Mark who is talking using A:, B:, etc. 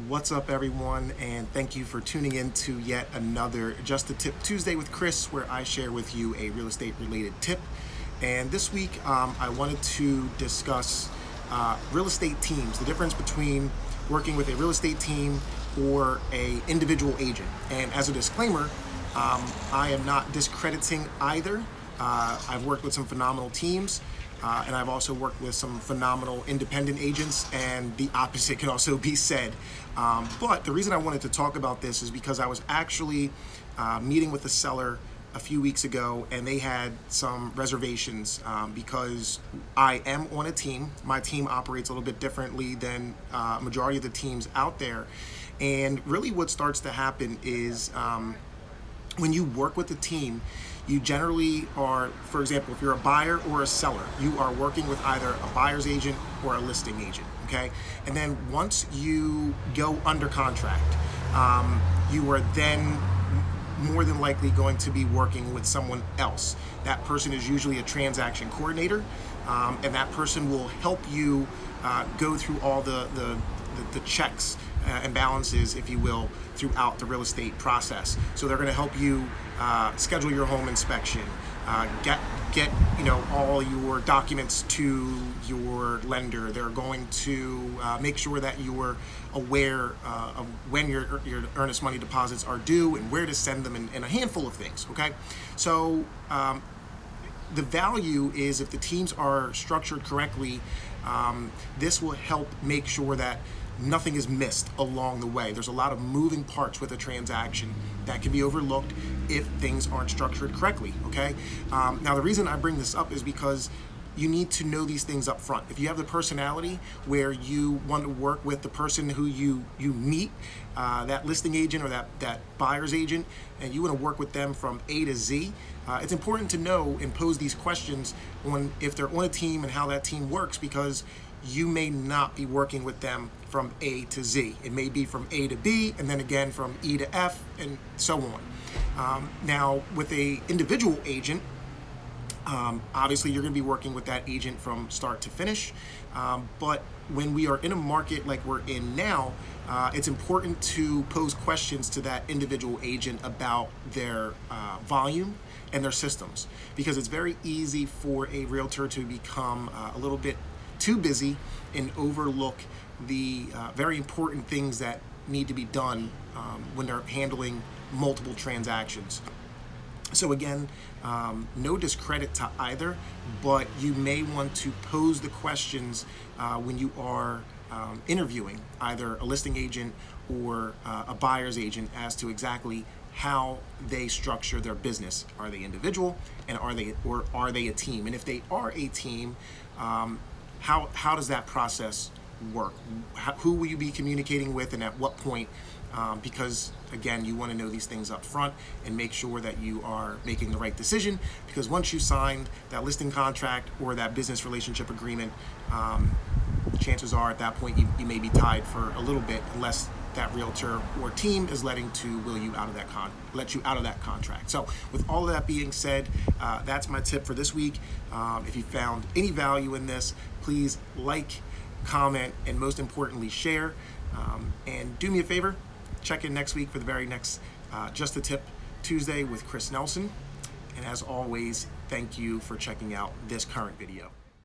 A: What's up, everyone, and thank you for tuning in to yet another Just a Tip Tuesday with Chris, where I share with you a real estate related tip. And this week I wanted to discuss real estate teams, the difference between working with a real estate team or a individual agent. And as a disclaimer, I am not discrediting either. I've worked with some phenomenal teams, and I've also worked with some phenomenal independent agents, and the opposite can also be said. But the reason I wanted to talk about this is because I was actually meeting with a seller a few weeks ago, and they had some reservations because I am on a team. My team operates a little bit differently than a majority of the teams out there. And really what starts to happen is when you work with a team, you generally are, for example, if you're a buyer or a seller, you are working with either a buyer's agent or a listing agent, okay? And then once you go under contract, you are then more than likely going to be working with someone else. That person is usually a transaction coordinator, and that person will help you go through all the checks and balances, if you will, throughout the real estate process. So they're going to help you schedule your home inspection, get all your documents to your lender. They're going to make sure that you are aware of when your earnest money deposits are due and where to send them, and a handful of things. Okay, so the value is, if the teams are structured correctly, this will help make sure that nothing is missed along the way. There's a lot of moving parts with a transaction that can be overlooked if things aren't structured correctly, okay? Now, the reason I bring this up is because you need to know these things up front. If you have the personality where you want to work with the person who you meet, that listing agent or that buyer's agent, and you want to work with them from A to Z, it's important to know and pose these questions if they're on a team and how that team works, because you may not be working with them from A to Z. It may be from A to B, and then again from E to F, and so on. Now, with a individual agent, obviously you're going to be working with that agent from start to finish. But when we are in a market like we're in now, it's important to pose questions to that individual agent about their volume and their systems, because it's very easy for a realtor to become a little bit too busy and overlook the very important things that need to be done when they're handling multiple transactions. So again, no discredit to either, but you may want to pose the questions when you are interviewing either a listing agent or a buyer's agent as to exactly how they structure their business. Are they individual, and are they a team? And if they are a team, how does that process work? Who will you be communicating with, and at what point? Because again, you want to know these things up front and make sure that you are making the right decision, because once you signed that listing contract or that business relationship agreement, chances are at that point you may be tied for a little bit, unless that realtor or team is let you out of that contract. So with all of that being said, that's my tip for this week. If you found any value in this, please like, comment, and most importantly, share. And do me a favor, check in next week for the very next Just a Tip Tuesday with Chris Nelson. And as always, thank you for checking out this current video.